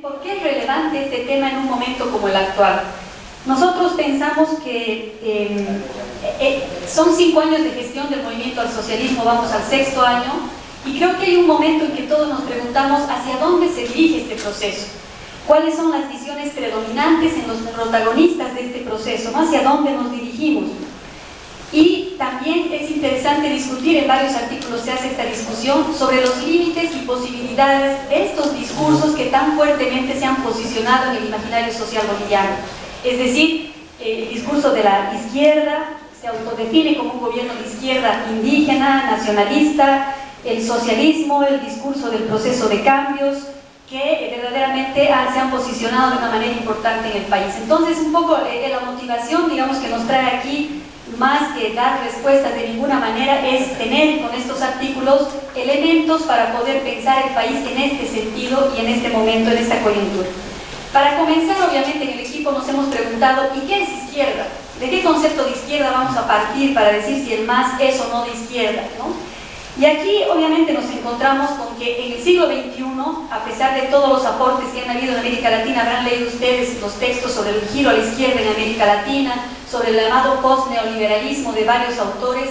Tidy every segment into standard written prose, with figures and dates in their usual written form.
¿Por qué es relevante este tema en un momento como el actual? Nosotros pensamos que son 5 años de gestión del movimiento al socialismo, vamos al 6º año, y creo que hay un momento en que todos nos preguntamos hacia dónde se dirige este proceso, cuáles son las visiones predominantes en los protagonistas de este proceso, ¿no? Hacia dónde nos dirigimos. Y también es interesante discutir, en varios artículos se hace esta discusión sobre los límites y posibilidades de estos discursos que tan fuertemente se han posicionado en el imaginario social boliviano. Es decir, el discurso de la izquierda se autodefine como un gobierno de izquierda indígena, nacionalista, el socialismo, el discurso del proceso de cambios, que verdaderamente se han posicionado de una manera importante en el país. Entonces, un poco la motivación, digamos, que nos trae aquí, más que dar respuestas de ninguna manera, es tener con estos artículos elementos para poder pensar el país en este sentido y en este momento, en esta coyuntura. Para comenzar, obviamente, en el equipo nos hemos preguntado, ¿y qué es izquierda? ¿De qué concepto de izquierda vamos a partir para decir si el MAS es o no de izquierda, ¿no? Y aquí, obviamente, nos encontramos con que en el siglo XXI, a pesar de todos los aportes que han habido en América Latina, habrán leído ustedes los textos sobre el giro a la izquierda en América Latina, sobre el llamado post-neoliberalismo de varios autores,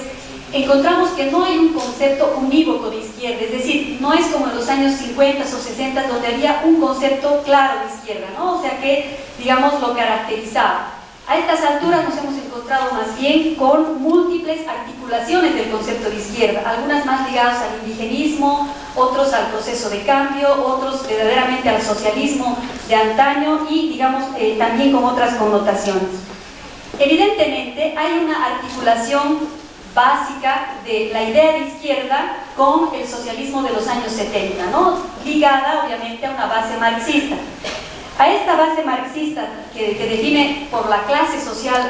encontramos que no hay un concepto unívoco de izquierda, es decir, no es como en los años 50 o 60 donde había un concepto claro de izquierda, ¿no? O sea que, digamos, lo caracterizaba. A estas alturas nos hemos encontrado más bien con múltiples articulaciones del concepto de izquierda, algunas más ligadas al indigenismo, otros al proceso de cambio, otros verdaderamente al socialismo de antaño y, digamos, también con otras connotaciones. Evidentemente hay una articulación básica de la idea de izquierda con el socialismo de los años 70, ¿no? Ligada obviamente a una base marxista. A esta base marxista que define por la clase social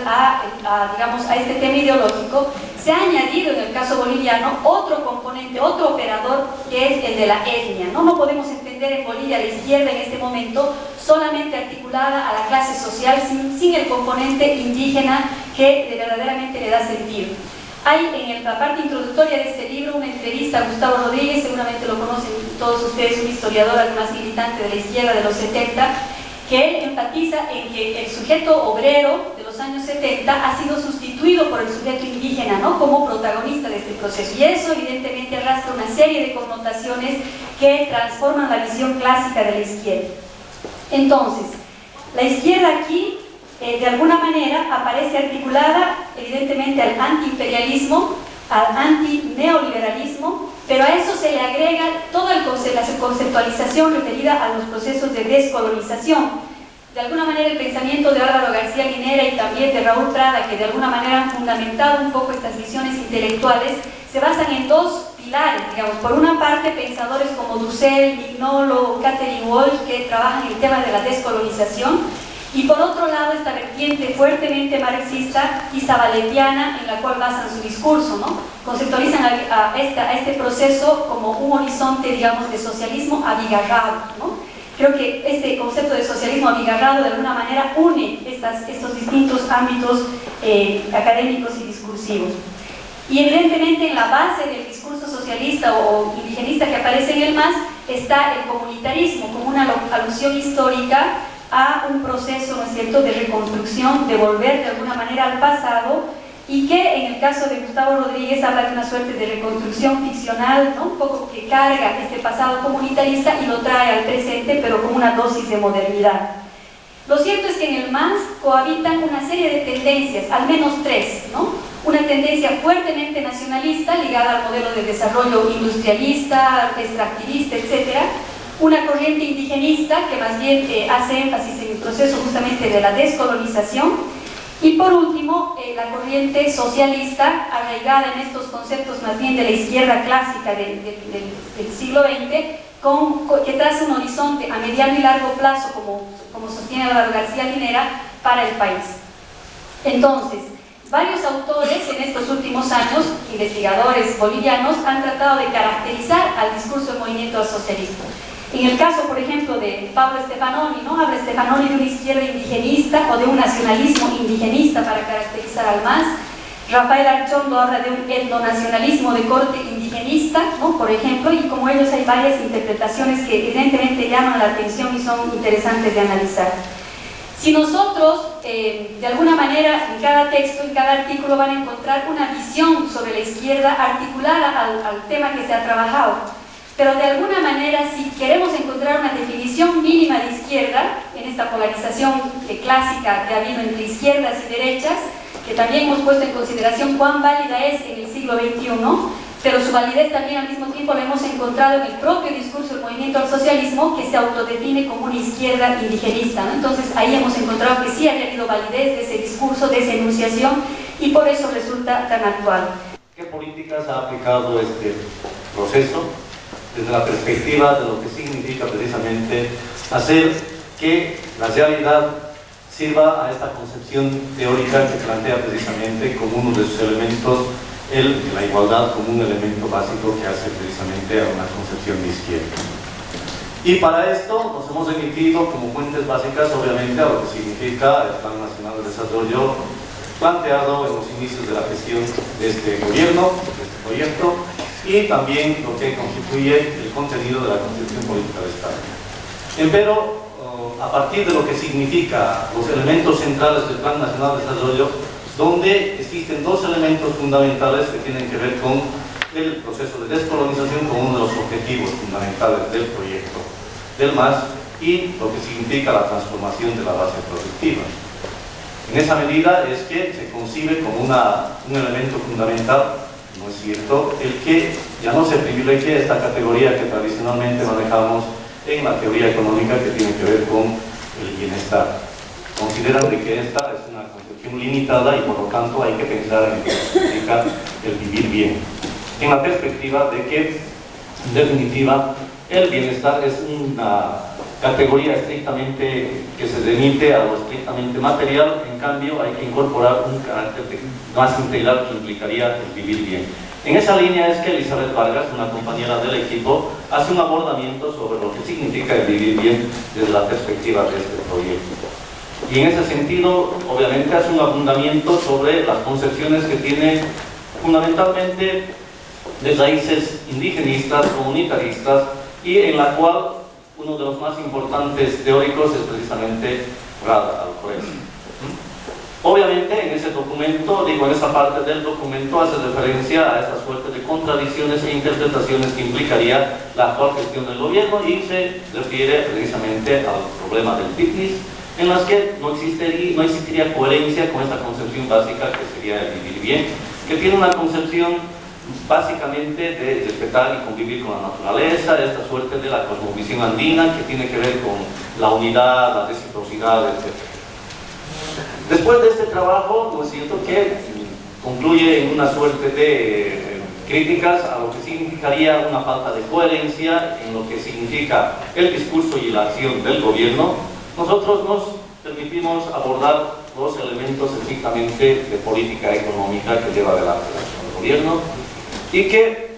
digamos, a este tema ideológico, se ha añadido en el caso boliviano otro componente, otro operador, que es el de la etnia, ¿no? No podemos entender en Bolivia la izquierda en este momento solamente articulada a la clase social sin el componente indígena que verdaderamente le da sentido. Hay en la parte introductoria de este libro una entrevista a Gustavo Rodríguez, seguramente lo conocen todos ustedes, un historiador, además militante de la izquierda de los 70, que él enfatiza en que el sujeto obrero de los años 70 ha sido sustituido por el sujeto indígena, ¿no? Como protagonista de este proceso, y eso evidentemente arrastra una serie de connotaciones que transforman la visión clásica de la izquierda. Entonces, la izquierda aquí de alguna manera aparece articulada evidentemente al antiimperialismo, al antineoliberalismo, pero a eso se le agrega toda la conceptualización referida a los procesos de descolonización. De alguna manera el pensamiento de Álvaro García Linera y también de Raúl Prada, que de alguna manera han fundamentado un poco estas visiones intelectuales, se basan en dos pilares, digamos. Por una parte, pensadores como Dussel, Mignolo, Catherine Walsh, que trabajan el tema de la descolonización, y por otro lado esta vertiente fuertemente marxista y zabaletiana en la cual basan su discurso, ¿no? Conceptualizan a este proceso como un horizonte, digamos, de socialismo abigarrado, ¿no? Creo que este concepto de socialismo abigarrado de alguna manera une estos distintos ámbitos académicos y discursivos. Y evidentemente en la base del discurso socialista o indigenista que aparece en el MAS está el comunitarismo como una alusión histórica a un proceso, ¿no es cierto?, de reconstrucción, de volver de alguna manera al pasado, y que en el caso de Gustavo Rodríguez habla de una suerte de reconstrucción ficcional, ¿no?, un poco que carga este pasado comunitarista y lo trae al presente, pero con una dosis de modernidad. Lo cierto es que en el MAS cohabitan una serie de tendencias, al menos 3, ¿no? Una tendencia fuertemente nacionalista, ligada al modelo de desarrollo industrialista, extractivista, etcétera. Una corriente indigenista que más bien hace énfasis en el proceso justamente de la descolonización, y por último la corriente socialista arraigada en estos conceptos más bien de la izquierda clásica del siglo XX, que traza un horizonte a mediano y largo plazo, como sostiene Álvaro García Linera, para el país. Entonces, varios autores en estos últimos años, investigadores bolivianos, han tratado de caracterizar al discurso del movimiento al socialismo. En el caso, por ejemplo, de Pablo Stefanoni, ¿no? Habla Stefanoni de una izquierda indigenista o de un nacionalismo indigenista para caracterizar al MAS. Rafael Archondo habla de un etnonacionalismo de corte indigenista indigenista, ¿no? Por ejemplo, y como ellos hay varias interpretaciones que evidentemente llaman la atención y son interesantes de analizar. Si nosotros, de alguna manera, en cada texto, en cada artículo van a encontrar una visión sobre la izquierda articulada al tema que se ha trabajado, pero de alguna manera, si queremos encontrar una definición mínima de izquierda, en esta polarización clásica que ha habido entre izquierdas y derechas, que también hemos puesto en consideración cuán válida es en el siglo XXI, pero su validez también al mismo tiempo la hemos encontrado en el propio discurso del movimiento al socialismo, que se autodefine como una izquierda indigenista, ¿no? Entonces ahí hemos encontrado que sí había habido validez de ese discurso, de esa enunciación, y por eso resulta tan actual. ¿Qué políticas ha aplicado este proceso desde la perspectiva de lo que significa precisamente hacer que la realidad sirva a esta concepción teórica que plantea precisamente como uno de sus elementos la igualdad como un elemento básico que hace precisamente a una concepción de izquierda? Y para esto nos hemos remitido como fuentes básicas obviamente a lo que significa el Plan Nacional de Desarrollo planteado en los inicios de la gestión de este gobierno, de este proyecto, y también lo que constituye el contenido de la Constitución Política de Estado. Empero, a partir de lo que significa los elementos centrales del Plan Nacional de Desarrollo, donde existen dos elementos fundamentales que tienen que ver con el proceso de descolonización como uno de los objetivos fundamentales del proyecto del MAS y lo que significa la transformación de la base productiva. En esa medida es que se concibe como un elemento fundamental, ¿no es cierto?, el que ya no se privilegie esta categoría que tradicionalmente manejamos en la teoría económica que tiene que ver con el bienestar. Consideran de que esta es una concepción limitada y por lo tanto hay que pensar en qué significa el vivir bien, en la perspectiva de que, en definitiva, el bienestar es una categoría estrictamente que se remite a lo estrictamente material. En cambio hay que incorporar un carácter más integral que implicaría el vivir bien. En esa línea es que Elizabeth Vargas, una compañera del equipo, hace un abordamiento sobre lo que significa el vivir bien desde la perspectiva de este proyecto. Y en ese sentido, obviamente, hace un abundamiento sobre las concepciones que tiene fundamentalmente de raíces indigenistas, comunitaristas, y en la cual uno de los más importantes teóricos es precisamente Rada Alcorez. Obviamente en ese documento, en esa parte del documento hace referencia a esta suerte de contradicciones e interpretaciones que implicaría la actual gestión del gobierno y se refiere precisamente al problema del fitness, en las que no existiría coherencia con esta concepción básica que sería el vivir bien, que tiene una concepción básicamente de respetar y convivir con la naturaleza, esta suerte de la cosmovisión andina que tiene que ver con la unidad, la reciprocidad, etc. Después de este trabajo, pues siento que concluye en una suerte de críticas a lo que significaría una falta de coherencia en lo que significa el discurso y la acción del gobierno. Nosotros nos permitimos abordar los elementos estrictamente de política económica que lleva adelante el gobierno y que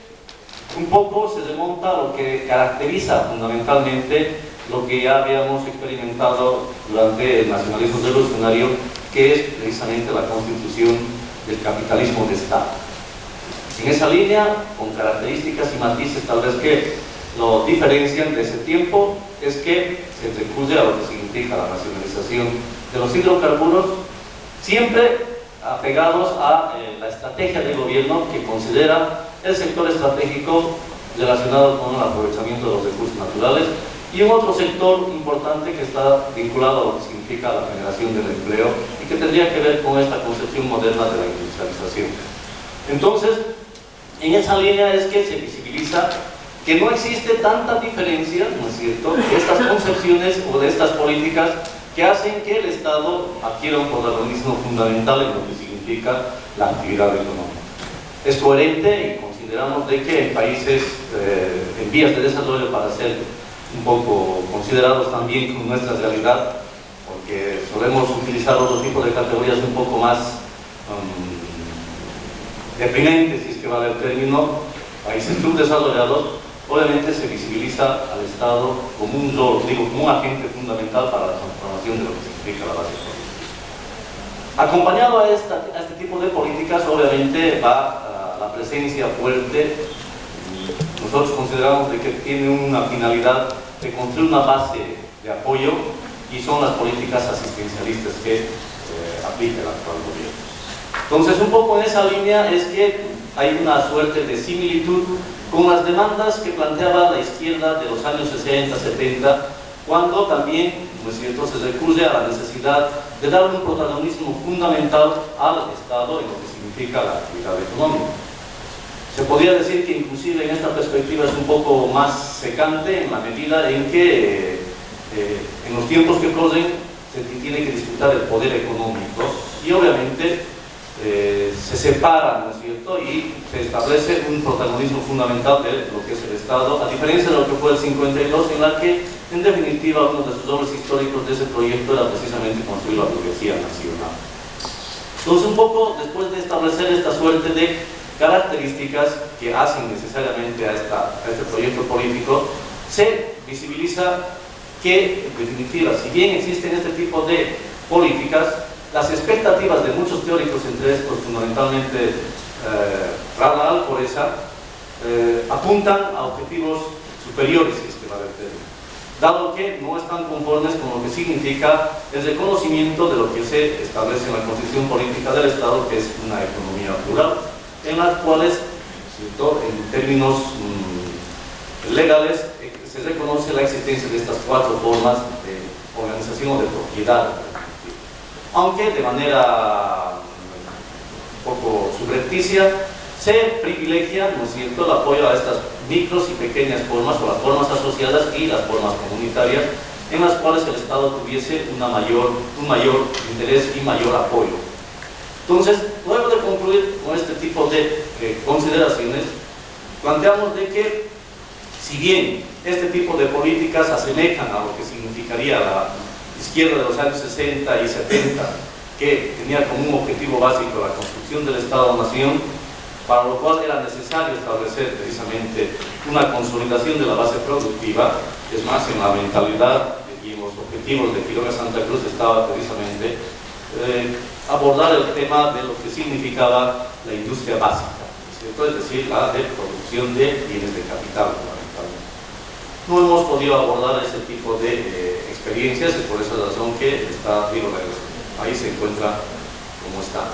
un poco se remonta a lo que caracteriza fundamentalmente lo que ya habíamos experimentado durante el nacionalismo revolucionario, que es precisamente la constitución del capitalismo de Estado. En esa línea, con características y matices tal vez que lo diferencian de ese tiempo, es que se recurre a lo que significa la nacionalización de los hidrocarburos, siempre apegados a la estrategia del gobierno que considera el sector estratégico relacionado con el aprovechamiento de los recursos naturales y un otro sector importante que está vinculado a lo que significa la generación del empleo y que tendría que ver con esta concepción moderna de la industrialización. Entonces, en esa línea es que se visibiliza que no existe tanta diferencia, ¿no es cierto?, de estas concepciones o de estas políticas que hacen que el Estado adquiera un protagonismo fundamental en lo que significa la actividad económica. Es coherente y consideramos de que en países en vías de desarrollo, para ser un poco considerados también con nuestra realidad, porque solemos utilizar otro tipo de categorías un poco más deprimentes, si es que vale el término, países subdesarrollados, obviamente se visibiliza al Estado como un rol, como un agente fundamental para la transformación de lo que significa la base política. Acompañado a este tipo de políticas, obviamente va la presencia fuerte nosotros consideramos de que tiene una finalidad de construir una base de apoyo, y son las políticas asistencialistas que aplica el actual gobierno. Entonces, un poco en esa línea es que hay una suerte de similitud con las demandas que planteaba la izquierda de los años 60, 70, cuando también, ¿no es cierto?, se recurre a la necesidad de dar un protagonismo fundamental al Estado en lo que significa la actividad económica. Se podría decir que inclusive en esta perspectiva es un poco más secante en la medida en que en los tiempos que corren se tiene que disputar el poder económico y obviamente se separa, ¿no es cierto?, y se establece un protagonismo fundamental de lo que es el Estado, a diferencia de lo que fue el 52, en la que, en definitiva, uno de sus obras históricos de ese proyecto era precisamente construir la burguesía nacional. Entonces, un poco después de establecer esta suerte de características que hacen necesariamente a este proyecto político, se visibiliza que, en definitiva, si bien existen este tipo de políticas, las expectativas de muchos teóricos, entre estos fundamentalmente Rana Alcoreza, apuntan a objetivos superiores, si es que vale el término, dado que no están conformes con lo que significa el reconocimiento de lo que se establece en la Constitución Política del Estado, que es una economía plural, en las cuales, en términos legales, se reconoce la existencia de estas cuatro formas de organización o de propiedad, aunque de manera un poco subrepticia se privilegia, ¿no es cierto?, el apoyo a estas micros y pequeñas formas, o las formas asociadas y las formas comunitarias, en las cuales el Estado tuviese un mayor interés y mayor apoyo. Entonces, luego de concluir con este tipo de consideraciones, planteamos de que, si bien este tipo de políticas asemejan a lo que significaría la izquierda de los años 60 y 70, que tenía como un objetivo básico la construcción del Estado-Nación, para lo cual era necesario establecer precisamente una consolidación de la base productiva. Es más, en la mentalidad y en los objetivos de Quiroga Santa Cruz estaba precisamente abordar el tema de lo que significaba la industria básica, ¿cierto?, es decir, la de producción de bienes de capital, fundamentalmente. No hemos podido abordar ese tipo de experiencias, es por esa razón que el país se encuentra como está.